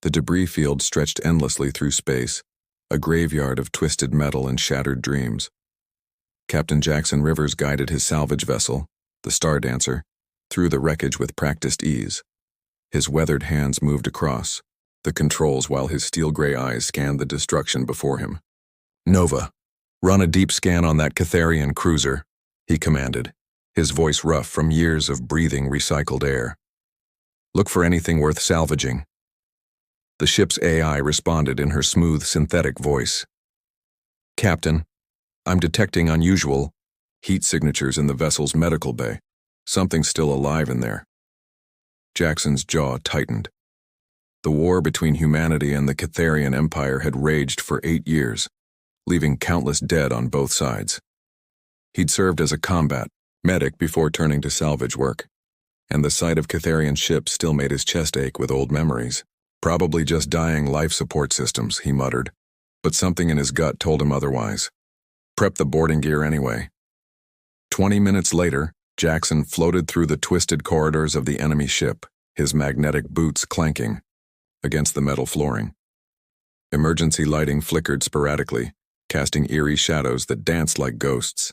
The debris field stretched endlessly through space, a graveyard of twisted metal and shattered dreams. Captain Jackson Rivers guided his salvage vessel, the Star Dancer, through the wreckage with practiced ease. His weathered hands moved across the controls while his steel-gray eyes scanned the destruction before him. "Nova, run a deep scan on that Catharian cruiser," he commanded, his voice rough from years of breathing recycled air. "Look for anything worth salvaging." The ship's AI responded in her smooth, synthetic voice. "Captain, I'm detecting unusual heat signatures in the vessel's medical bay. Something's still alive in there." Jackson's jaw tightened. The war between humanity and the Catharian Empire had raged for 8 years, leaving countless dead on both sides. He'd served as a combat medic before turning to salvage work, and the sight of Catharian ships still made his chest ache with old memories. "Probably just dying life support systems," he muttered, but something in his gut told him otherwise. "Prep the boarding gear anyway." 20 minutes later, Jackson floated through the twisted corridors of the enemy ship, his magnetic boots clanking against the metal flooring. Emergency lighting flickered sporadically, casting eerie shadows that danced like ghosts.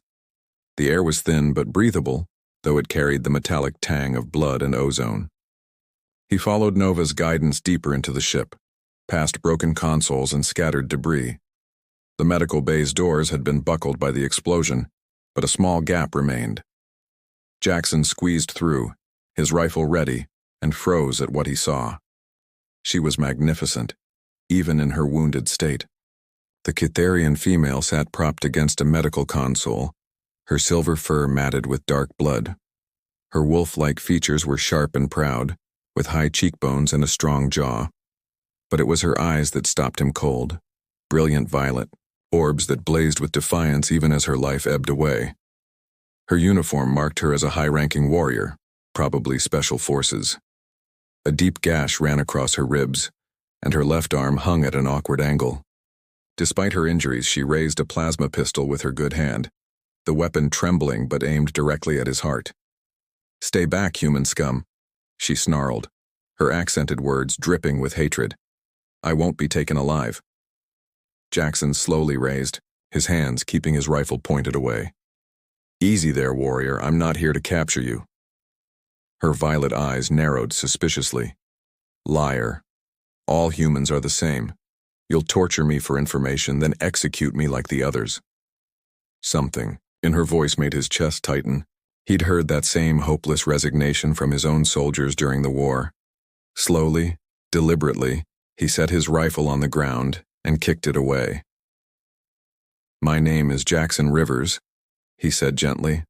The air was thin but breathable, though it carried the metallic tang of blood and ozone. He followed Nova's guidance deeper into the ship, past broken consoles and scattered debris. The medical bay's doors had been buckled by the explosion, but a small gap remained. Jackson squeezed through, his rifle ready, and froze at what he saw. She was magnificent, even in her wounded state. The Catharian female sat propped against a medical console, her silver fur matted with dark blood. Her wolf-like features were sharp and proud, with high cheekbones and a strong jaw. But it was her eyes that stopped him cold, brilliant violet, orbs that blazed with defiance even as her life ebbed away. Her uniform marked her as a high-ranking warrior, probably special forces. A deep gash ran across her ribs, and her left arm hung at an awkward angle. Despite her injuries, she raised a plasma pistol with her good hand, the weapon trembling but aimed directly at his heart. "Stay back, human scum," she snarled, her accented words dripping with hatred. "I won't be taken alive." Jackson slowly raised, his hands keeping his rifle pointed away. "Easy there, warrior, I'm not here to capture you." Her violet eyes narrowed suspiciously. "Liar. All humans are the same. You'll torture me for information, then execute me like the others." Something in her voice made his chest tighten. He'd heard that same hopeless resignation from his own soldiers during the war. Slowly, deliberately, he set his rifle on the ground and kicked it away. "My name is Jackson Rivers," he said gently.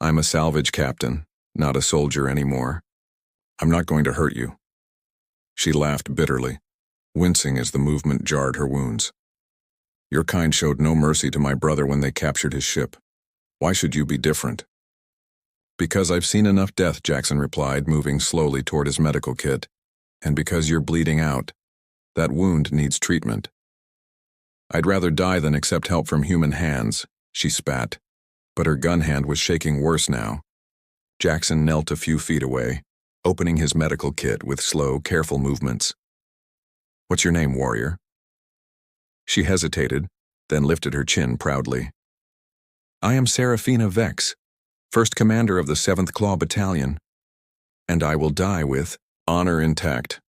"I'm a salvage captain, not a soldier anymore. I'm not going to hurt you." She laughed bitterly, wincing as the movement jarred her wounds. "Your kind showed no mercy to my brother when they captured his ship. Why should you be different?" "Because I've seen enough death," Jackson replied, moving slowly toward his medical kit. "And because you're bleeding out. That wound needs treatment." "I'd rather die than accept help from human hands," she spat, but her gun hand was shaking worse now. Jackson knelt a few feet away, opening his medical kit with slow, careful movements. "What's your name, warrior?" She hesitated, then lifted her chin proudly. "I am Serafina Vex, First Commander of the 7th Claw Battalion, and I will die with honor intact."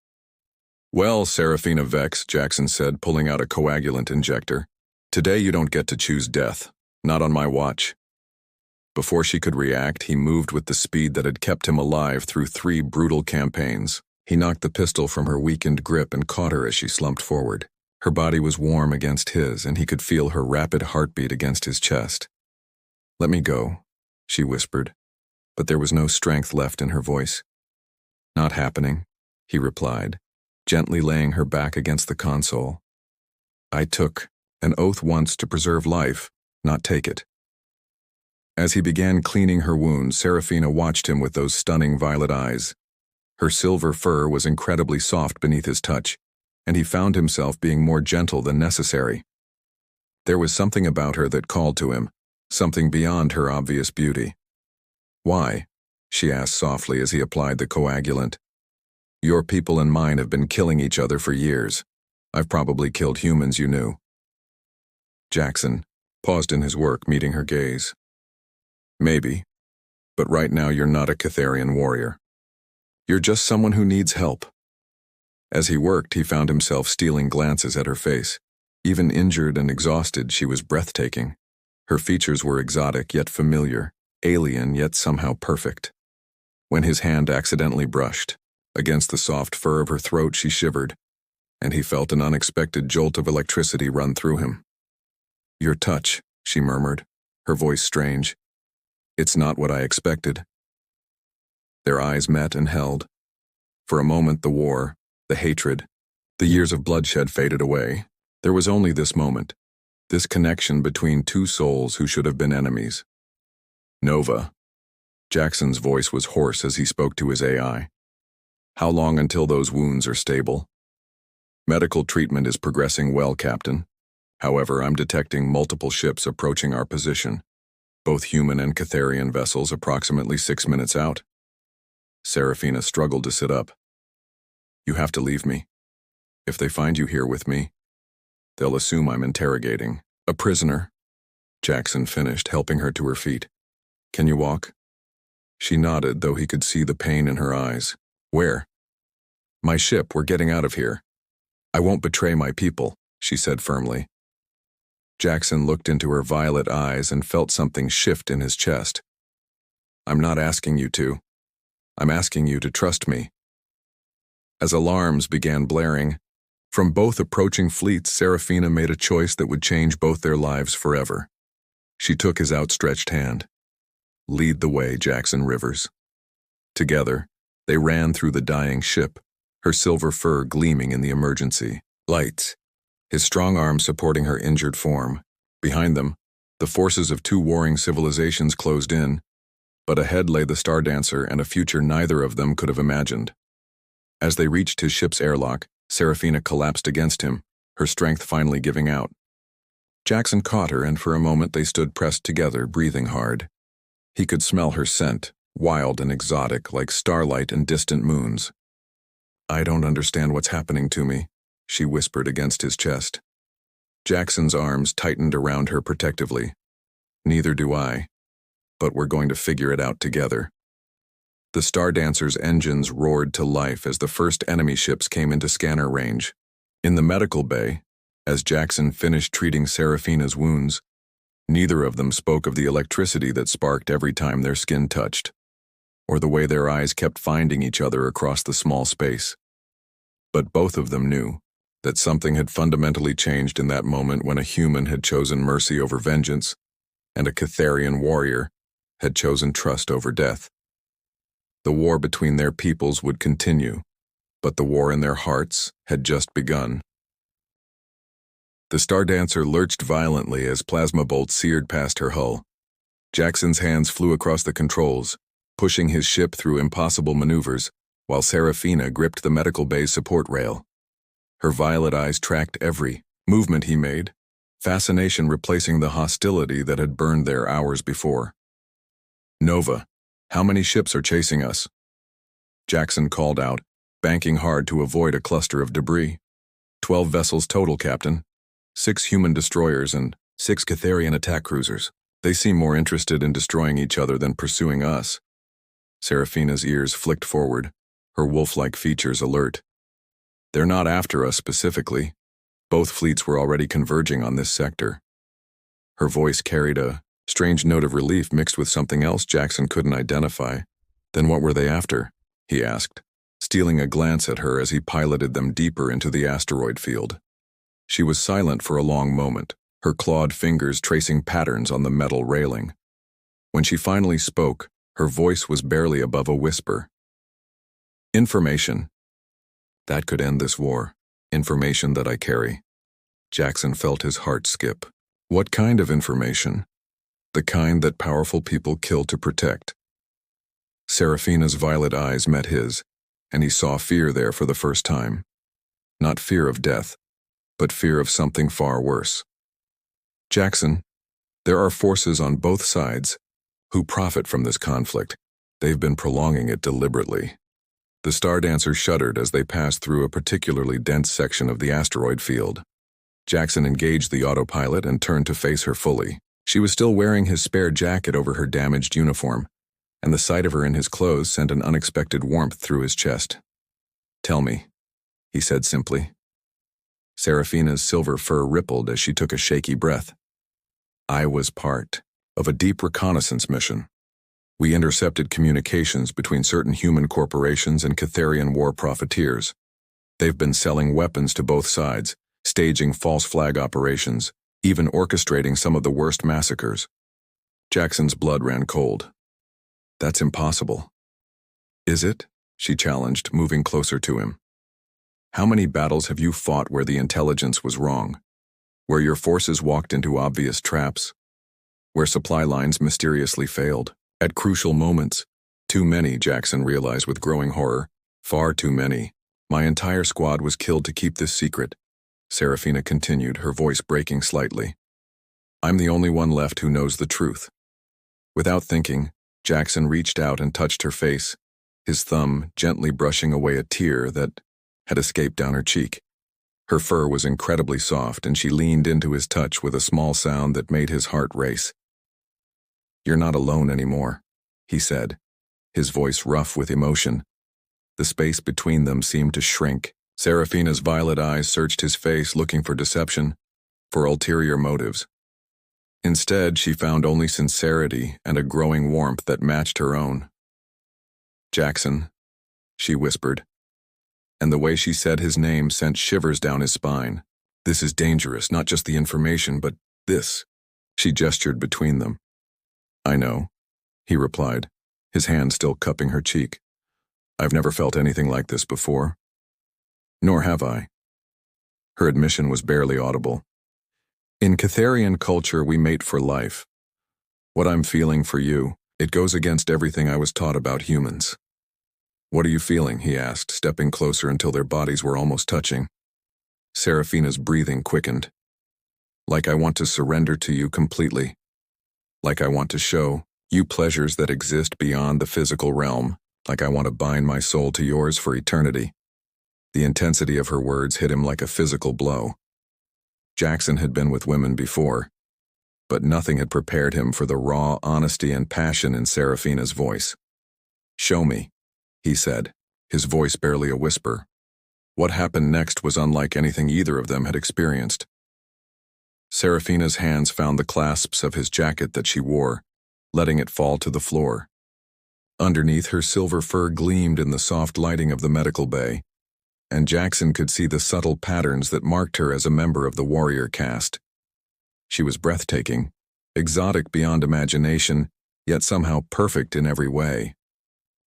"Well, Serafina Vex," Jackson said, pulling out a coagulant injector, "today you don't get to choose death, not on my watch." Before she could react, he moved with the speed that had kept him alive through 3 brutal campaigns. He knocked the pistol from her weakened grip and caught her as she slumped forward. Her body was warm against his, and he could feel her rapid heartbeat against his chest. "Let me go," she whispered, but there was no strength left in her voice. "Not happening," he replied, gently laying her back against the console. "I took an oath once to preserve life, not take it." As he began cleaning her wounds, Serafina watched him with those stunning violet eyes. Her silver fur was incredibly soft beneath his touch, and he found himself being more gentle than necessary. There was something about her that called to him, something beyond her obvious beauty. "Why?" she asked softly as he applied the coagulant. Your people and mine have been killing each other for years. I've probably killed humans you knew. Jackson paused in his work, meeting her gaze. Maybe, but right now you're not a Catharian warrior. You're just someone who needs help. As he worked, he found himself stealing glances at her face. Even injured and exhausted, she was breathtaking. Her features were exotic yet familiar, alien yet somehow perfect. When his hand accidentally brushed against the soft fur of her throat, she shivered, and he felt an unexpected jolt of electricity run through him. Your touch, she murmured, her voice strange. It's not what I expected. Their eyes met and held. For a moment the war, the hatred, the years of bloodshed faded away. There was only this moment, this connection between two souls who should have been enemies. Nova. Jackson's voice was hoarse as he spoke to his AI. How long until those wounds are stable? Medical treatment is progressing well, Captain. However, I'm detecting multiple ships approaching our position, both human and Catharian vessels approximately 6 minutes out. Serafina struggled to sit up. You have to leave me. If they find you here with me, they'll assume I'm interrogating a prisoner. Jackson finished, helping her to her feet. Can you walk? She nodded, though he could see the pain in her eyes. Where? My ship, we're getting out of here. I won't betray my people, she said firmly. Jackson looked into her violet eyes and felt something shift in his chest. I'm not asking you to. I'm asking you to trust me. As alarms began blaring, from both approaching fleets, Serafina made a choice that would change both their lives forever. She took his outstretched hand. Lead the way, Jackson Rivers. Together, they ran through the dying ship, her silver fur gleaming in the emergency lights, his strong arm supporting her injured form. Behind them, the forces of two warring civilizations closed in, but ahead lay the Star Dancer and a future neither of them could have imagined. As they reached his ship's airlock, Serafina collapsed against him, her strength finally giving out. Jackson caught her, and for a moment they stood pressed together, breathing hard. He could smell her scent, wild and exotic like starlight and distant moons. I don't understand what's happening to me, she whispered against his chest. Jackson's arms tightened around her protectively. Neither do I, but we're going to figure it out together. The Star Dancer's engines roared to life as the first enemy ships came into scanner range. In the medical bay, as Jackson finished treating Serafina's wounds, neither of them spoke of the electricity that sparked every time their skin touched, or the way their eyes kept finding each other across the small space. But both of them knew that something had fundamentally changed in that moment when a human had chosen mercy over vengeance, and a Catharian warrior had chosen trust over death. The war between their peoples would continue, but the war in their hearts had just begun. The Star Dancer lurched violently as plasma bolts seared past her hull. Jackson's hands flew across the controls, pushing his ship through impossible maneuvers, while Serafina gripped the medical bay's support rail. Her violet eyes tracked every movement he made, fascination replacing the hostility that had burned there hours before. Nova, how many ships are chasing us? Jackson called out, banking hard to avoid a cluster of debris. 12 vessels total, Captain. 6 human destroyers and 6 Catharian attack cruisers. They seem more interested in destroying each other than pursuing us. Serafina's ears flicked forward, her wolf-like features alert. They're not after us specifically. Both fleets were already converging on this sector. Her voice carried a strange note of relief mixed with something else Jackson couldn't identify. Then what were they after? He asked, stealing a glance at her as he piloted them deeper into the asteroid field. She was silent for a long moment, her clawed fingers tracing patterns on the metal railing. When she finally spoke, her voice was barely above a whisper. Information. That could end this war. Information that I carry. Jackson felt his heart skip. What kind of information? The kind that powerful people kill to protect. Serafina's violet eyes met his, and he saw fear there for the first time. Not fear of death, but fear of something far worse. Jackson, there are forces on both sides who profit from this conflict. They've been prolonging it deliberately. The Star Dancer shuddered as they passed through a particularly dense section of the asteroid field. Jackson engaged the autopilot and turned to face her fully. She was still wearing his spare jacket over her damaged uniform, and the sight of her in his clothes sent an unexpected warmth through his chest. "Tell me," he said simply. Serafina's silver fur rippled as she took a shaky breath. "I was part of a deep reconnaissance mission. We intercepted communications between certain human corporations and Catharian war profiteers. They've been selling weapons to both sides, staging false flag operations, even orchestrating some of the worst massacres." Jackson's blood ran cold. "That's impossible." "Is it?" she challenged, moving closer to him. "How many battles have you fought where the intelligence was wrong? Where your forces walked into obvious traps? Where supply lines mysteriously failed? At crucial moments? Too many," Jackson realized with growing horror. "Far too many. My entire squad was killed to keep this secret," Serafina continued, her voice breaking slightly. "I'm the only one left who knows the truth." Without thinking, Jackson reached out and touched her face, his thumb gently brushing away a tear that had escaped down her cheek. Her fur was incredibly soft, and she leaned into his touch with a small sound that made his heart race. "You're not alone anymore," he said, his voice rough with emotion. The space between them seemed to shrink. Serafina's violet eyes searched his face, looking for deception, for ulterior motives. Instead, she found only sincerity and a growing warmth that matched her own. "Jackson," she whispered, and the way she said his name sent shivers down his spine. "This is dangerous, not just the information, but this." She gestured between them. "I know," he replied, his hand still cupping her cheek. "I've never felt anything like this before." "Nor have I." Her admission was barely audible. "In Catharian culture, we mate for life. What I'm feeling for you, it goes against everything I was taught about humans." "What are you feeling?" he asked, stepping closer until their bodies were almost touching. Serafina's breathing quickened. "Like I want to surrender to you completely. Like I want to show you pleasures that exist beyond the physical realm. Like I want to bind my soul to yours for eternity." The intensity of her words hit him like a physical blow. Jackson had been with women before, but nothing had prepared him for the raw honesty and passion in Serafina's voice. "Show me," he said, his voice barely a whisper. What happened next was unlike anything either of them had experienced. Serafina's hands found the clasps of his jacket that she wore, letting it fall to the floor. Underneath, her silver fur gleamed in the soft lighting of the medical bay, and Jackson could see the subtle patterns that marked her as a member of the warrior caste. She was breathtaking, exotic beyond imagination, yet somehow perfect in every way.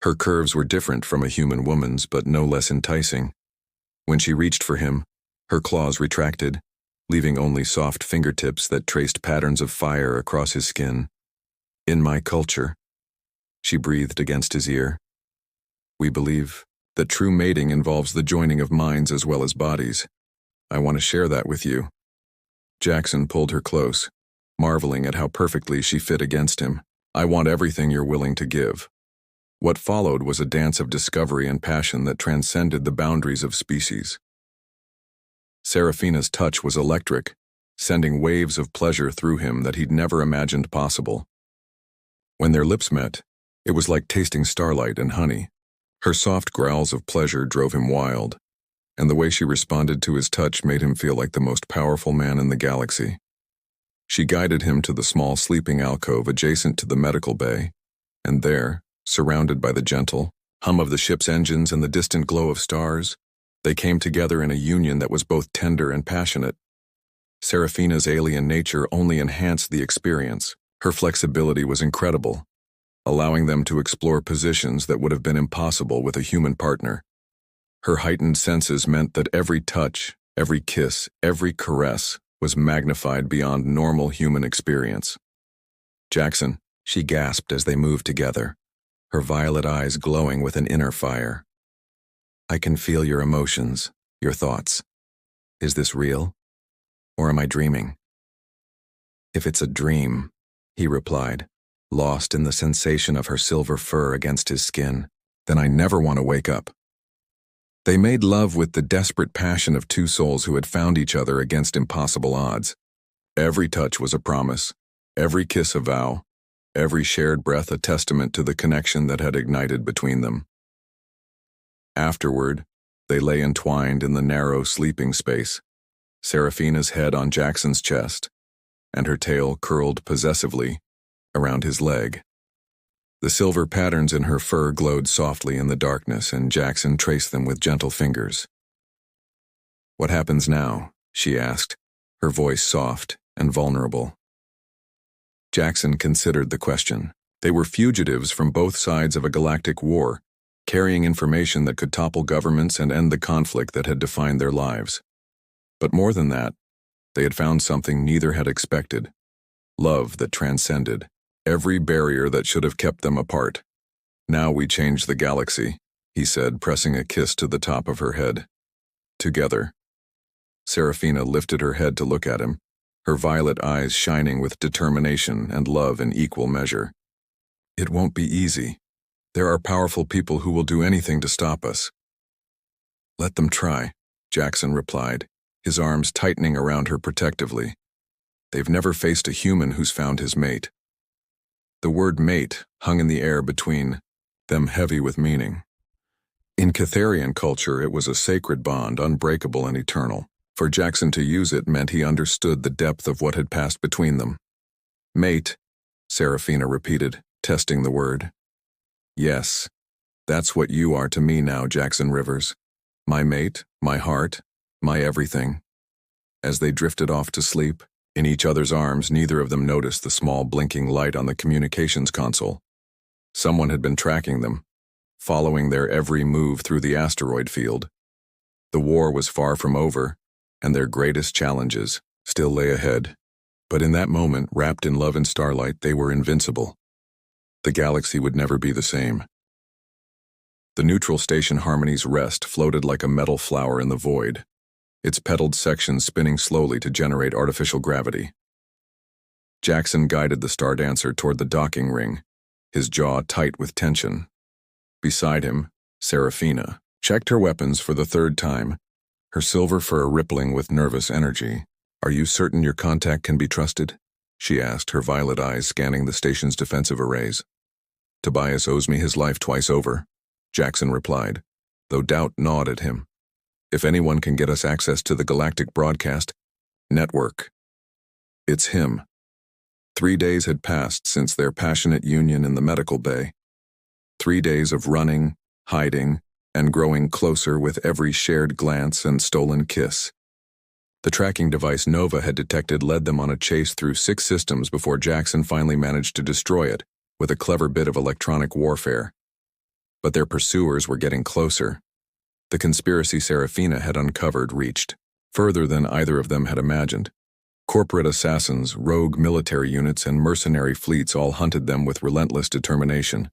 Her curves were different from a human woman's, but no less enticing. When she reached for him, her claws retracted, leaving only soft fingertips that traced patterns of fire across his skin. "In my culture," she breathed against his ear, "we believe that true mating involves the joining of minds as well as bodies. I want to share that with you." Jackson pulled her close, marveling at how perfectly she fit against him. "I want everything you're willing to give." What followed was a dance of discovery and passion that transcended the boundaries of species. Serafina's touch was electric, sending waves of pleasure through him that he'd never imagined possible. When their lips met, it was like tasting starlight and honey. Her soft growls of pleasure drove him wild, and the way she responded to his touch made him feel like the most powerful man in the galaxy. She guided him to the small sleeping alcove adjacent to the medical bay, and there, surrounded by the gentle hum of the ship's engines and the distant glow of stars, they came together in a union that was both tender and passionate. Serafina's alien nature only enhanced the experience. Her flexibility was incredible, allowing them to explore positions that would have been impossible with a human partner. Her heightened senses meant that every touch, every kiss, every caress was magnified beyond normal human experience. "Jackson," she gasped as they moved together, her violet eyes glowing with an inner fire. "I can feel your emotions, your thoughts. Is this real? Or am I dreaming?" "If it's a dream," he replied, lost in the sensation of her silver fur against his skin, "then I never want to wake up." They made love with the desperate passion of two souls who had found each other against impossible odds. Every touch was a promise, every kiss a vow, every shared breath a testament to the connection that had ignited between them. Afterward, they lay entwined in the narrow sleeping space, Serafina's head on Jackson's chest, and her tail curled possessively around his leg. The silver patterns in her fur glowed softly in the darkness, and Jackson traced them with gentle fingers. "What happens now?" she asked, her voice soft and vulnerable. Jackson considered the question. They were fugitives from both sides of a galactic war, carrying information that could topple governments and end the conflict that had defined their lives. But more than that, they had found something neither had expected: love that transcended every barrier that should have kept them apart. "Now we change the galaxy," he said, pressing a kiss to the top of her head. "Together." Serafina lifted her head to look at him, her violet eyes shining with determination and love in equal measure. "It won't be easy. There are powerful people who will do anything to stop us." "Let them try," Jackson replied, his arms tightening around her protectively. "They've never faced a human who's found his mate." The word mate hung in the air between them, heavy with meaning. In Catharian culture, it was a sacred bond, unbreakable and eternal. For Jackson to use it meant he understood the depth of what had passed between them. "Mate," Serafina repeated, testing the word. "Yes, that's what you are to me now, Jackson Rivers. My mate, my heart, my everything." As they drifted off to sleep, in each other's arms, neither of them noticed the small blinking light on the communications console. Someone had been tracking them, following their every move through the asteroid field. The war was far from over, and their greatest challenges still lay ahead. But in that moment, wrapped in love and starlight, they were invincible. The galaxy would never be the same. The neutral station Harmony's Rest floated like a metal flower in the void, its petaled sections spinning slowly to generate artificial gravity. Jackson guided the Star Dancer toward the docking ring, his jaw tight with tension. Beside him, Serafina checked her weapons for the third time, her silver fur rippling with nervous energy. "Are you certain your contact can be trusted?" she asked, her violet eyes scanning the station's defensive arrays. "Tobias owes me his life twice over," Jackson replied, though doubt gnawed at him. "If anyone can get us access to the Galactic broadcast network, it's him." 3 days had passed since their passionate union in the medical bay. 3 days of running, hiding, and growing closer with every shared glance and stolen kiss. The tracking device Nova had detected led them on a chase through 6 systems before Jackson finally managed to destroy it with a clever bit of electronic warfare. But their pursuers were getting closer. The conspiracy Serafina had uncovered reached further than either of them had imagined. Corporate assassins, rogue military units, and mercenary fleets all hunted them with relentless determination.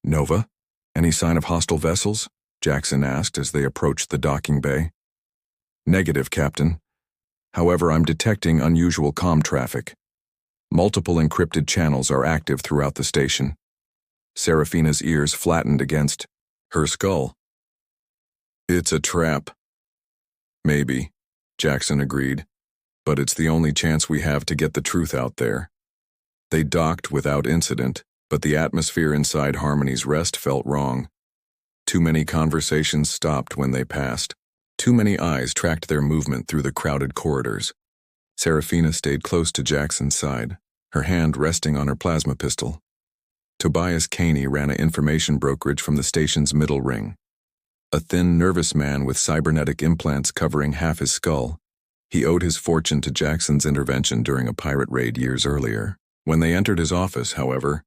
"Nova? Any sign of hostile vessels?" Jackson asked as they approached the docking bay. "Negative, Captain. However, I'm detecting unusual comm traffic. Multiple encrypted channels are active throughout the station." Serafina's ears flattened against her skull. "It's a trap." "Maybe," Jackson agreed, "but it's the only chance we have to get the truth out there." They docked without incident, but the atmosphere inside Harmony's Rest felt wrong. Too many conversations stopped when they passed. Too many eyes tracked their movement through the crowded corridors. Serafina stayed close to Jackson's side, her hand resting on her plasma pistol. Tobias Caney ran an information brokerage from the station's middle ring. A thin, nervous man with cybernetic implants covering half his skull, he owed his fortune to Jackson's intervention during a pirate raid years earlier. When they entered his office, however,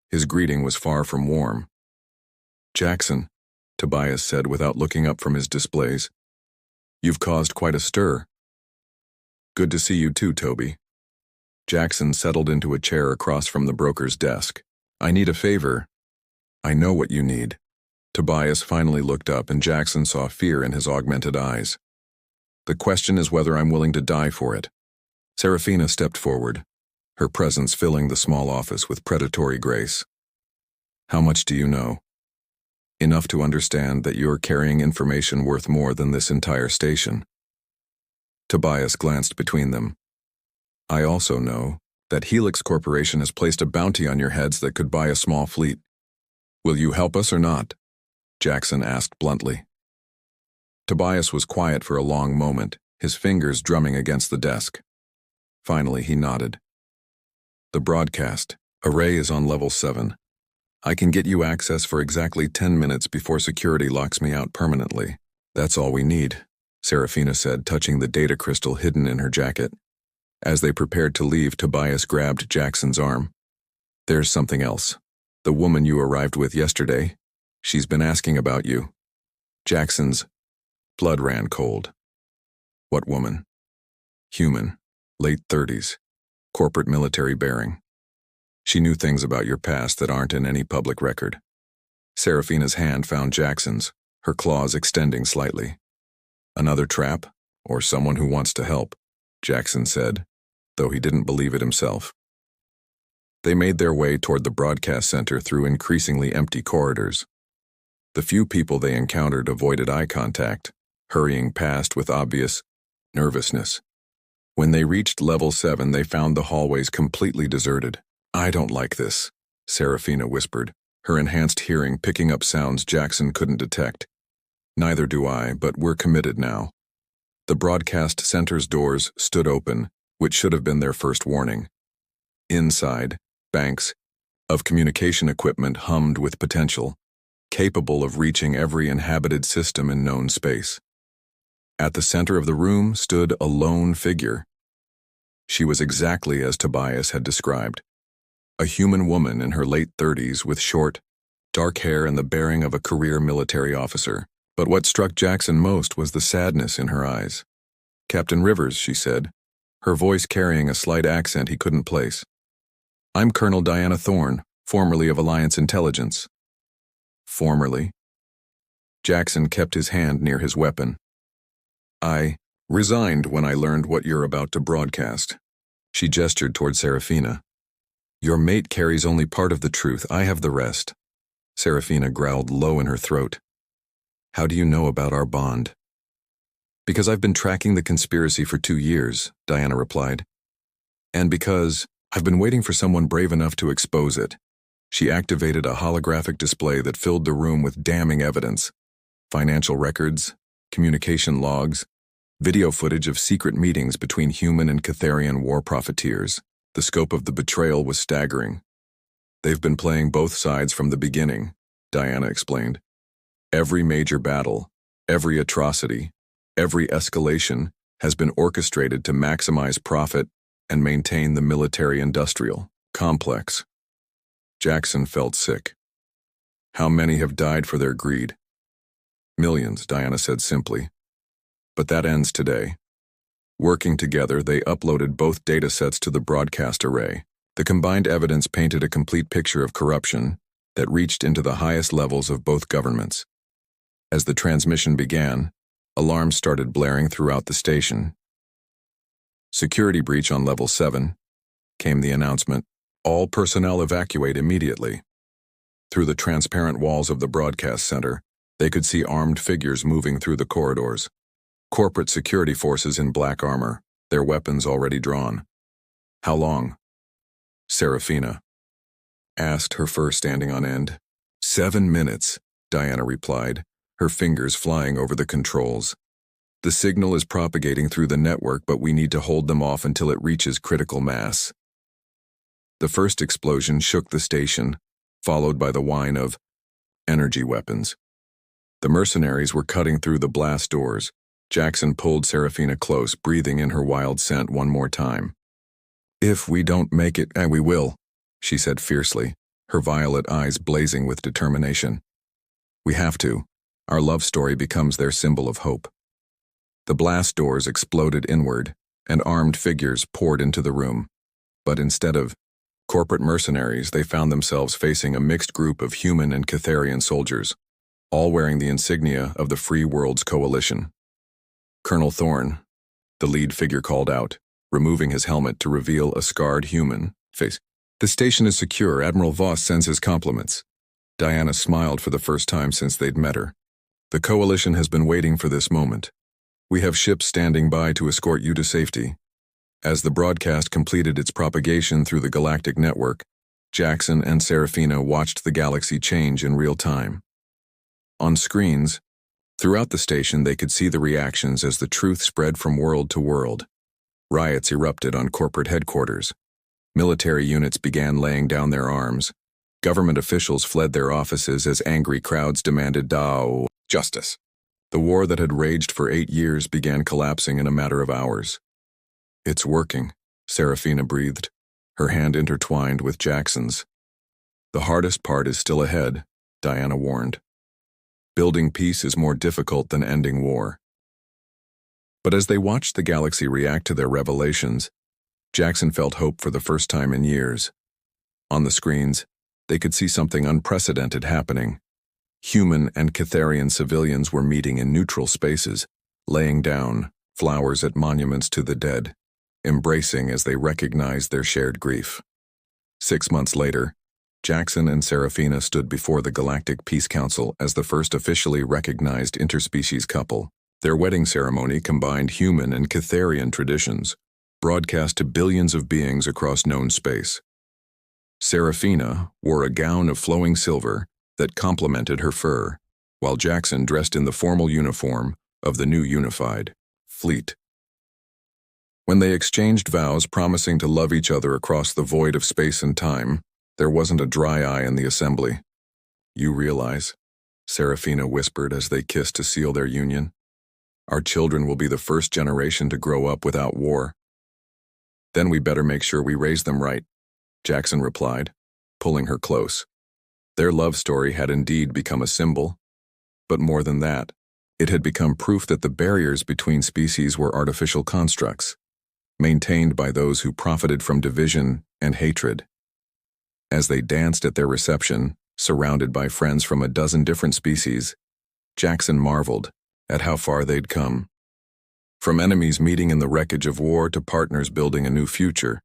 his greeting was far from warm. "Jackson," Tobias said without looking up from his displays, "you've caused quite a stir." "Good to see you too, Toby." Jackson settled into a chair across from the broker's desk. "I need a favor." "I know what you need." Tobias finally looked up, and Jackson saw fear in his augmented eyes. "The question is whether I'm willing to die for it." Serafina stepped forward, her presence filling the small office with predatory grace. "How much do you know?" Enough to understand that you're carrying information worth more than this entire station. Tobias glanced between them. I also know that Helix Corporation has placed a bounty on your heads that could buy a small fleet. Will you help us or not? Jackson asked bluntly. Tobias was quiet for a long moment, his fingers drumming against the desk. Finally, he nodded. The broadcast array is on level 7. I can get you access for exactly 10 minutes before security locks me out permanently. That's all we need, Serafina said, touching the data crystal hidden in her jacket. As they prepared to leave, Tobias grabbed Jackson's arm. There's something else. The woman you arrived with yesterday, she's been asking about you. Jackson's blood ran cold. What woman? Human, late 30s, corporate military bearing. She knew things about your past that aren't in any public record. Serafina's hand found Jackson's, her claws extending slightly. Another trap, or someone who wants to help, Jackson said, though he didn't believe it himself. They made their way toward the broadcast center through increasingly empty corridors. The few people they encountered avoided eye contact, hurrying past with obvious nervousness. When they reached level 7, they found the hallways completely deserted. I don't like this, Serafina whispered, her enhanced hearing picking up sounds Jackson couldn't detect. Neither do I, but we're committed now. The broadcast center's doors stood open, which should have been their first warning. Inside, banks of communication equipment hummed with potential, capable of reaching every inhabited system in known space. At the center of the room stood a lone figure. She was exactly as Tobias had described. A human woman in her late 30s with short, dark hair and the bearing of a career military officer. But what struck Jackson most was the sadness in her eyes. Captain Rivers, she said, her voice carrying a slight accent he couldn't place. I'm Colonel Diana Thorne, formerly of Alliance Intelligence. Formerly? Jackson kept his hand near his weapon. I resigned when I learned what you're about to broadcast. She gestured toward Serafina. Your mate carries only part of the truth. I have the rest. Serafina growled low in her throat. How do you know about our bond? Because I've been tracking the conspiracy for 2 years, Diana replied. And because I've been waiting for someone brave enough to expose it. She activated a holographic display that filled the room with damning evidence. Financial records, communication logs, video footage of secret meetings between human and Catharian war profiteers. The scope of the betrayal was staggering. They've been playing both sides from the beginning, Diana explained. Every major battle, every atrocity, every escalation has been orchestrated to maximize profit and maintain the military-industrial complex. Jackson felt sick. How many have died for their greed? Millions, Diana said simply. But that ends today. Working together, they uploaded both datasets to the broadcast array. The combined evidence painted a complete picture of corruption that reached into the highest levels of both governments. As the transmission began, alarms started blaring throughout the station. Security breach on level 7, came the announcement. All personnel evacuate immediately. Through the transparent walls of the broadcast center, they could see armed figures moving through the corridors. Corporate security forces in black armor, their weapons already drawn. How long? Serafina asked, her fur standing on end. 7 minutes, Diana replied, her fingers flying over the controls. The signal is propagating through the network, but we need to hold them off until it reaches critical mass. The first explosion shook the station, followed by the whine of energy weapons. The mercenaries were cutting through the blast doors. Jackson pulled Serafina close, breathing in her wild scent one more time. If we don't make it, and we will, she said fiercely, her violet eyes blazing with determination. We have to. Our love story becomes their symbol of hope. The blast doors exploded inward, and armed figures poured into the room. But instead of corporate mercenaries, they found themselves facing a mixed group of human and Catharian soldiers, all wearing the insignia of the Free Worlds Coalition. Colonel Thorne, the lead figure called out, removing his helmet to reveal a scarred human face. The station is secure. Admiral Voss sends his compliments. Diana smiled for the first time since they'd met her. The coalition has been waiting for this moment. We have ships standing by to escort you to safety. As the broadcast completed its propagation through the Galactic network, Jackson and Serafina watched the galaxy change in real time. On screens, throughout the station they could see the reactions as the truth spread from world to world. Riots erupted on corporate headquarters. Military units began laying down their arms. Government officials fled their offices as angry crowds demanded justice. The war that had raged for 8 years began collapsing in a matter of hours. "It's working," Serafina breathed, her hand intertwined with Jackson's. "The hardest part is still ahead," Diana warned. "Building peace is more difficult than ending war." But as they watched the galaxy react to their revelations, Jackson felt hope for the first time in years. On the screens, they could see something unprecedented happening. Human and Catharian civilians were meeting in neutral spaces, laying down flowers at monuments to the dead, embracing as they recognized their shared grief. 6 months later, Jackson and Serafina stood before the Galactic Peace Council as the first officially recognized interspecies couple. Their wedding ceremony combined human and Catharian traditions, broadcast to billions of beings across known space. Serafina wore a gown of flowing silver that complemented her fur, while Jackson dressed in the formal uniform of the new unified fleet. When they exchanged vows promising to love each other across the void of space and time, there wasn't a dry eye in the assembly. "You realize," Serafina whispered as they kissed to seal their union, "our children will be the first generation to grow up without war." "Then we better make sure we raise them right," Jackson replied, pulling her close. Their love story had indeed become a symbol, but more than that, it had become proof that the barriers between species were artificial constructs, maintained by those who profited from division and hatred. As they danced at their reception, surrounded by friends from a dozen different species, Jackson marveled at how far they'd come. From enemies meeting in the wreckage of war to partners building a new future,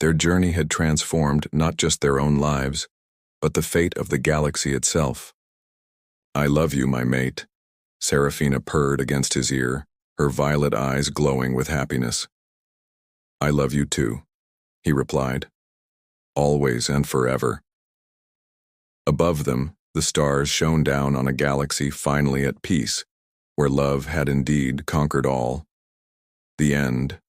their journey had transformed not just their own lives, but the fate of the galaxy itself. "I love you, my mate," Serafina purred against his ear, her violet eyes glowing with happiness. "I love you too," he replied. "Always and forever." Above them, the stars shone down on a galaxy finally at peace, where love had indeed conquered all. The end.